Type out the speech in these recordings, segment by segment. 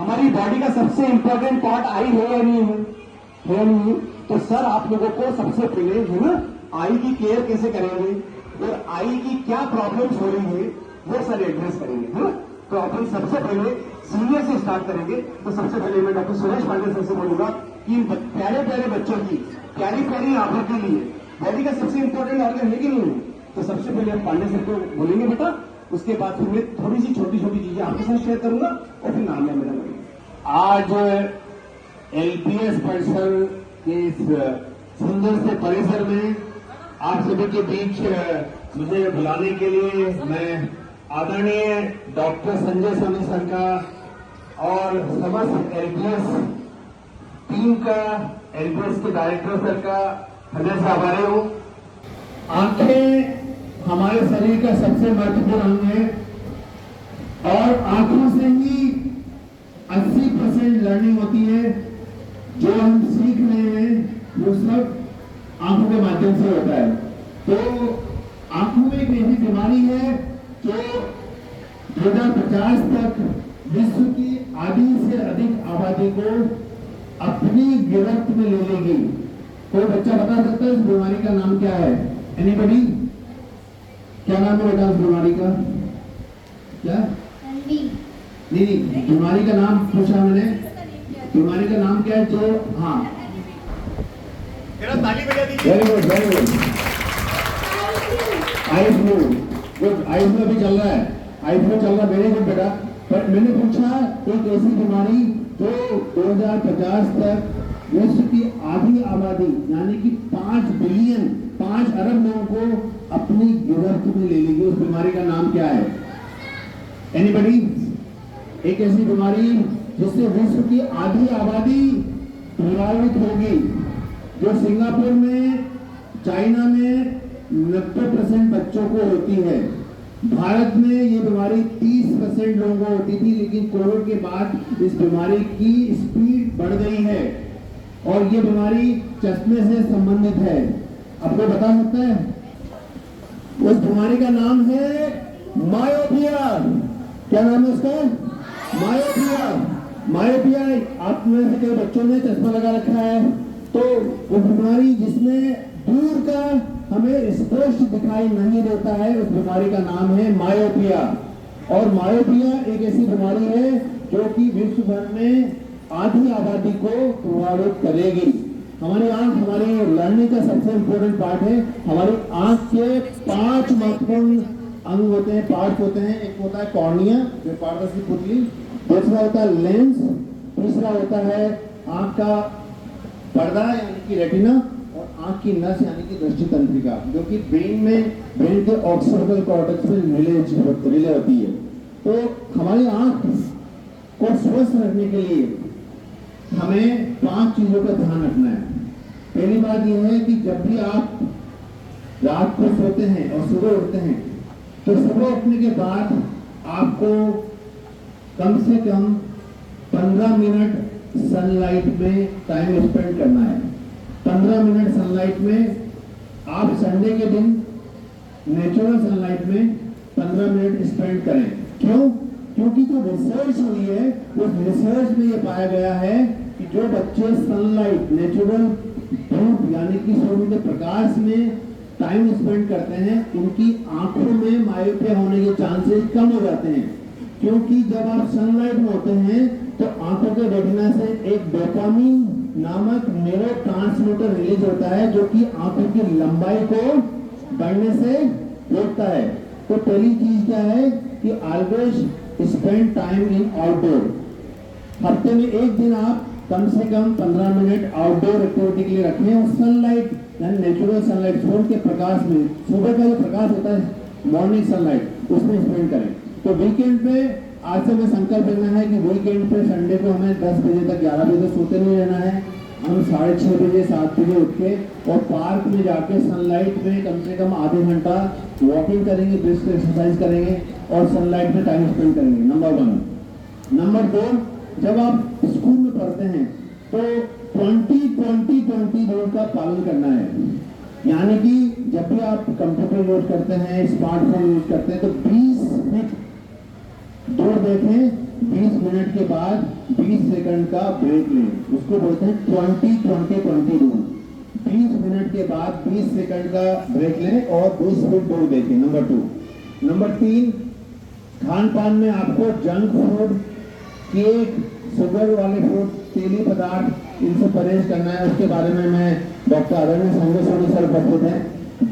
हमारी बॉडी का सबसे इंपॉर्टेंट पार्ट आई है या नहीं है? है या नहीं है? तो सर आप लोगों को सबसे पहले है ना आई की केयर कैसे करेंगे और आई की क्या प्रॉब्लम्स हो रही है वो सर एड्रेस करेंगे, है ना। तो अपन सबसे पहले सीनियर से स्टार्ट करेंगे। तो सबसे पहले मैं डॉक्टर सुरेश पांडे सर से बोलूंगा कि इन प्यारे प्यारे बच्चों की प्यारी प्यारी आंखों के लिए बॉडी का सबसे इंपॉर्टेंट ऑर्गन है कि नहीं है? तो सबसे पहले हम पांडे सर को बोलेंगे बेटा, उसके बाद फिर मैं थोड़ी सी छोटी छोटी चीजें आपके साथ शेयर करूंगा और फिर नाम है मेरा लगेगा। आज एलपीएस परिसर के इस सुंदर से परिसर में आप सभी के बीच मुझे बुलाने के लिए मैं आदरणीय डॉक्टर संजय सोनी सर का और समस्त एलपीएस टीम का, एलपीएस के डायरेक्टर सर का हृदय से आभारी हूं। आंखें हमारे शरीर का सबसे महत्वपूर्ण अंग है और आंखों से ही 80% लर्निंग होती है। जो हम सीख रहे हैं वो सब आंखों के माध्यम से होता है। तो आंखों में एक ऐसी बीमारी है जो 2050 तक विश्व की आधी से अधिक आबादी को अपनी गिरफ्त में ले लेगी। कोई बच्चा बता सकता है इस बीमारी का नाम क्या है? एनीबडी? क्या नाम है बेटा उस बीमारी का? क्या नहीं, बीमारी का नाम पूछा मैंने। बीमारी का नाम क्या है? जो हाँ, ताली बजा दीजिए। Very good very good. Eye flu, good. Eye flu भी चल रहा है, आई फ्लू चल रहा है, वेरी गुड बेटा। पर मैंने पूछा एक ऐसी बीमारी जो 2050 तक विश्व की आधी आबादी यानी कि 5 बिलियन 5 अरब लोगों को अपनी गिरफ्त में ले लेगी। उस बीमारी का नाम क्या है? एनीबडी? एक ऐसी बीमारी जिससे विश्व की आधी आबादी प्रभावित होगी, जो सिंगापुर में, चाइना में 90% बच्चों को होती है। भारत में ये बीमारी 30% लोगों को होती थी, लेकिन कोविड के बाद इस बीमारी की स्पीड बढ़ गई है और ये बीमारी चश्मे से संबंधित है। आपको बता सकता है? उस बीमारी का नाम है मायोपिया। क्या नाम है उसका? मायोपिया। मायोपिया। आप में से कई बच्चों ने चश्मा लगा रखा है, तो वो बीमारी जिसमें दूर का हमें स्पष्ट दिखाई नहीं देता है, उस बीमारी का नाम है मायोपिया। और मायोपिया एक ऐसी बीमारी है जो कि विश्व भर में आधी आबादी को प्रभावित करेगी। हमारी आंख हमारी लर्निंग का सबसे इंपॉर्टेंट पार्ट है। हमारी आंख के 5 महत्वपूर्ण अंग होते हैं, पार्ट होते हैं। एक होता है कॉर्निया, जो पारदर्शी पुतली, दूसरा होता है लेंस, तीसरा होता है आंख का पर्दा यानी कि रेटिना, और आंख की नस यानी कि दृष्टि तंत्रिका, जो कि ब्रेन के ऑक्सीपिटल कॉर्टेक्स में रिले होती है। तो हमारी आंख को स्वस्थ रखने के लिए हमें 5 चीजों का ध्यान रखना है। पहली बात यह है कि जब भी आप रात को सोते हैं और सुबह उठते हैं, तो सुबह उठने के बाद आपको कम से कम 15 मिनट सनलाइट में टाइम स्पेंड करना है। 15 मिनट सनलाइट में, आप संडे के दिन नेचुरल सनलाइट में 15 मिनट स्पेंड करें। क्यों? क्योंकि जो रिसर्च हुई है उस रिसर्च में ये पाया गया है कि जो बच्चे सनलाइट, नेचुरल धूप यानी कि सूर्य के प्रकाश में टाइम स्पेंड करते हैं, उनकी आंखों में मायोपिया होने के चांसेस कम हो जाते हैं। क्योंकि जब आप सनलाइट में होते हैं तो आंखों के रेटिना से एक डोपामिन नामक न्यूरोट्रांसमीटर रिलीज होता है, जो कि आंखों की लंबाई को बढ़ने से रोकता है। तो पहली चीज क्या है कि always spend time in outdoor. हफ्ते में एक दिन आप कम से कम 15 मिनट आउटडोर एक्टिविटी के लिए रखें और सनलाइट यानी नेचुरल सनलाइट, सूर्य के प्रकाश में, सुबह का जो प्रकाश होता है मॉर्निंग सनलाइट, उसमें स्पेंड करें। तो वीकेंड पे आज से हमें संकल्प लेना है कि वीकेंड पे संडे को हमें 10 बजे तक 11 बजे तक सोते नहीं रहना है। हम 6:30 बजे 7 बजे उठ के और पार्क में जाके सनलाइट में कम से कम आधे घंटा वॉकिंग करेंगे, ब्रिस्क एक्सरसाइज करेंगे और सनलाइट में टाइम स्पेंड करेंगे। नंबर 1। नंबर 2, जब आप स्कूल में पढ़ते हैं तो 20-20-20 रूल का पालन करना है। यानी कि जब भी आप कंप्यूटर यूज करते हैं, स्मार्टफोन यूज करते हैं, तो 20 फीट दूर देखें, 20 मिनट के बाद 20 सेकंड का ब्रेक लें, उसको बोलते हैं 20-20-20 रूल। 20 मिनट के बाद 20 सेकंड का ब्रेक लें और 20 फुट दूर देखें। नंबर 2। नंबर 3, खान पान में आपको जंक फूड, केक, शुगर वाले फूड, तेली पदार्थ, इनसे परहेज करना है। उसके बारे में मैं डॉक्टर आदरणीय संजय सोनी सर उपस्थित हैं,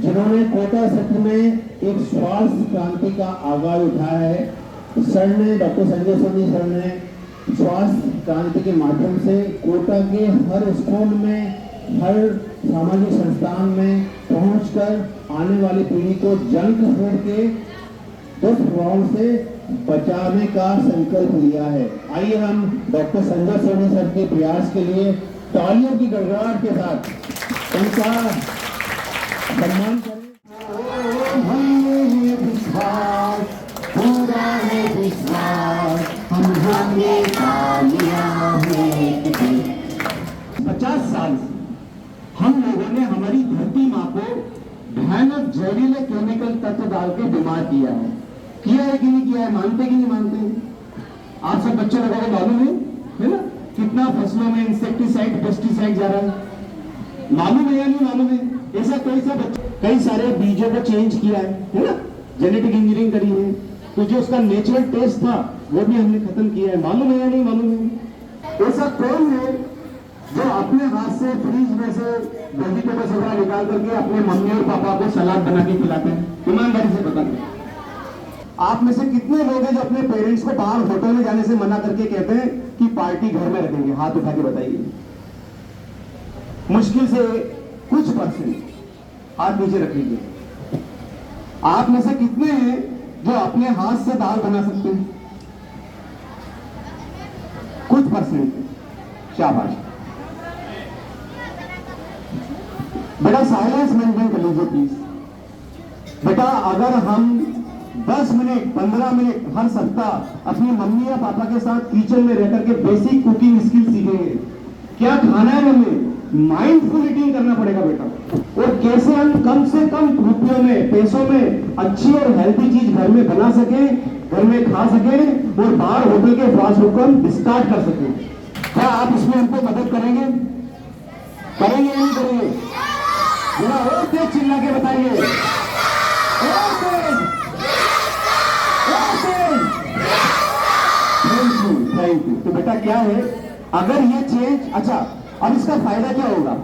जिन्होंने कोटा सत्र में एक स्वास्थ्य क्रांति का आगाज उठाया है। सर ने, डॉक्टर संजय सोनी सर ने स्वास्थ्य क्रांति के माध्यम से कोटा के हर स्कूल में, हर सामाजिक संस्थान में पहुंचकर आने वाली पीढ़ी को जंक फूड के दुष्प्रभाव से बचाने का संकल्प लिया है। आइए हम डॉक्टर संजय सोनी सर के प्रयास के लिए तालियों की गड़गड़ाहट के साथ उनका सम्मान करें। हम 50 साल से हम लोगों ने हमारी धरती माँ को भयानक जहरीले केमिकल तत्व डाल के बीमार किया है कि नहीं किया है? मानते कि नहीं मानते? आप सब बच्चे लोगों को मालूम है ना, कितना फसलों में इंसेक्टिसाइड, पेस्टिसाइड जा रहा है? मालूम है या नहीं मालूम है? ऐसा कई सारे बीजों को चेंज किया है ना, जेनेटिक इंजीनियरिंग करी है, तो जो उसका नेचुरल टेस्ट था वो भी हमने खत्म किया है। मालूम है या नहीं मालूम है? ऐसा कौन है जो अपने हाथ से फ्रीज में से वेजिटेबल्स वगैरह निकाल करके अपने मम्मी और पापा को सलाद बना के खिलाते हैं? ईमानदारी से बता दें, आप में से कितने लोग हैं जो अपने पेरेंट्स को बाहर होटल में जाने से मना करके कहते हैं कि पार्टी घर में रखेंगे? हाथ उठा के बताइए। मुश्किल से कुछ परसेंट हाथ नीचे रख लीजिए। आप में से कितने हैं जो अपने हाथ से दाल बना सकते हैं? कुछ परसेंट। शाबाश बेटा, साइलेंस मेंटेन कर लीजिए प्लीज। बेटा, अगर हम 10 मिनट 15 मिनट हर सप्ताह अपनी मम्मी या पापा के साथ किचन में रहकर के बेसिक कुकिंग स्किल सीखेंगे, क्या खाना है हमें, माइंडफुल ईटिंग करना पड़ेगा बेटा, और कैसे हम कम से कम रुपयों में, पैसों में अच्छी और हेल्थी चीज घर में बना सके, घर में खा सके और बाहर होटल के फास्ट फूड को हम स्टार्ट कर सके। क्या आप इसमें हमको मदद करेंगे? करेंगे या नहीं करेंगे? जरा और तेज चिल्ला के बताइए। Thank you. तो बेटा क्या है, अगर ये चेंज, अच्छा अब इसका फायदा क्या होगा?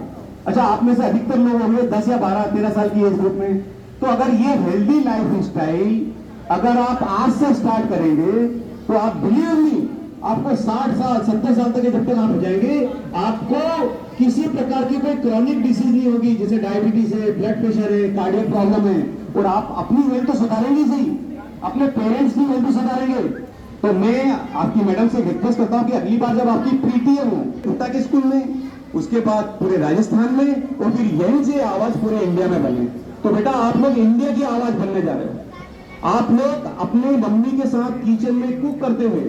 अच्छा, आप में से अधिकतर लोग होंगे 10 या 12 13 साल की एज ग्रुप में, तो अगर ये हेल्दी लाइफ स्टाइल अगर आप आज से स्टार्ट करेंगे तो आप बिलीव नहीं, आपको 60 साल 70 साल तक जब तक आप हो जाएंगे, आपको किसी प्रकार की कोई क्रॉनिक डिसीज नहीं होगी, जैसे डायबिटीज है, ब्लड प्रेशर है, कार्डियक प्रॉब्लम है, और आप अपनी हेल्थ तो सुधारेंगे सही, अपने पेरेंट्स की हेल्थ भी सुधारेंगे। तो मैं आपकी मैडम से रिक्वेस्ट करता हूं कि अगली बार जब आपकी पीटीएम हो कोटा के स्कूल में, उसके बाद पूरे राजस्थान में, और फिर यहीं से आवाज पूरे इंडिया में बने। तो बेटा आप लोग इंडिया की आवाज बनने जा रहे हो। आप लोग अपने मम्मी के साथ किचन में कुक करते हुए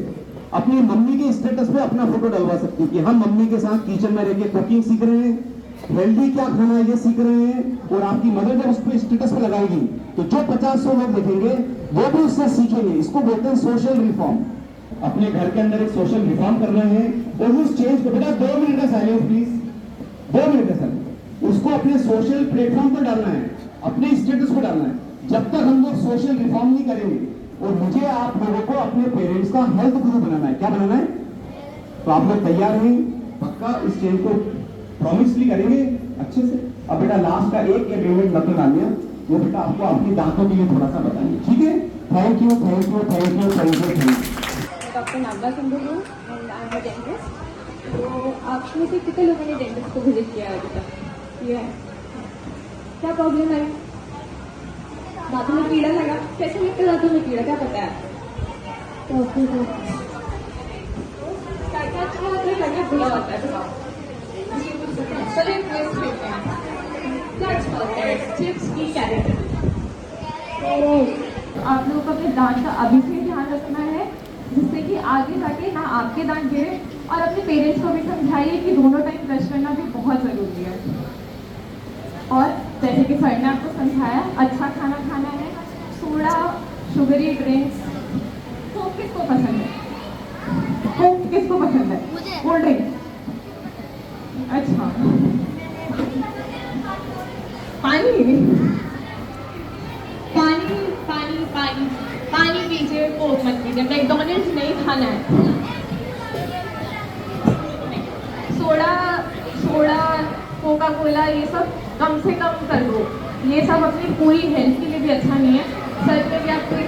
अपनी मम्मी के स्टेटस पे अपना फोटो डलवा सकते हैं कि हम मम्मी के साथ किचन में रह के कुकिंग सीख रहे हैं, हेल्दी क्या खाना है ये सीख रहे हैं, और आपकी मदर जब उस पर स्टेटस पे लगाएगी तो जो 50-100 लोग देखेंगे वो भी उससे सीखेंगे। इसको बोलते हैं सोशल रिफॉर्म। अपने घर के अंदर एक सोशल रिफॉर्म करना है, और उस चेंज को, बेटा 2 मिनट का साइलेंस प्लीज, 2 मिनट का साइलेंस, उसको अपने सोशल प्लेटफॉर्म पर डालना है, अपने स्टेटस को डालना है। जब तक हम लोग सोशल रिफॉर्म नहीं करेंगे, और मुझे आप लोगों को अपने पेरेंट्स का हेल्थ गुरु बनाना है। क्या बनाना है? तो आप लोग तैयार हैं? पक्का इस चेंज को प्रॉमिसली करेंगे अच्छे से। अब बेटा लास्ट का एक एग्रीमेंट मतलब डालिए, वो बेटा आपको आपके दांतों के लिए थोड़ा सा बताइए, ठीक है? Thank you, thank you, thank you, thank you, thank you. Doctor Nagda Sindhu and I am a dentist. तो आप में से कितने लोगों ने डेंटिस्ट को विजिट किया है अभी तक? किया है? क्या प्रॉब्लम है? दांतों में कीड़ा लगा? कैसे लगता है दांतों में कीड़ा, क्या पता है? तो क्या अच्छा होता है, क्या बुरा होता है? चलिए ट्विस्ट लेते हैं। क्या अच्छा होता है? चिप्स की कैरेट। आप लोगों को अपने दांत का अभी से ध्यान रखना है, जिससे कि आगे जाके ना आपके दांत गिरे, और अपने पेरेंट्स को भी समझाइए कि दोनों टाइम ब्रश करना भी बहुत ज़रूरी है। और जैसे कि सर ने आपको समझाया, अच्छा खाना खाना है, सोडा शुगरी ड्रिंक्स तो किसको पसंद है? कोक किसको पसंद है? मुझे। Cold drink. अच्छा, पानी पानी पानी पानी पानी पीजिए, कोक मत पीजिए। मैकडॉनल्ड्स नहीं खाना है। सोडा सोडा कोका कोला ये सब कम से कम कर दो। ये सब अपनी पूरी हेल्थ के लिए भी अच्छा नहीं है। सर पे भी आप कोई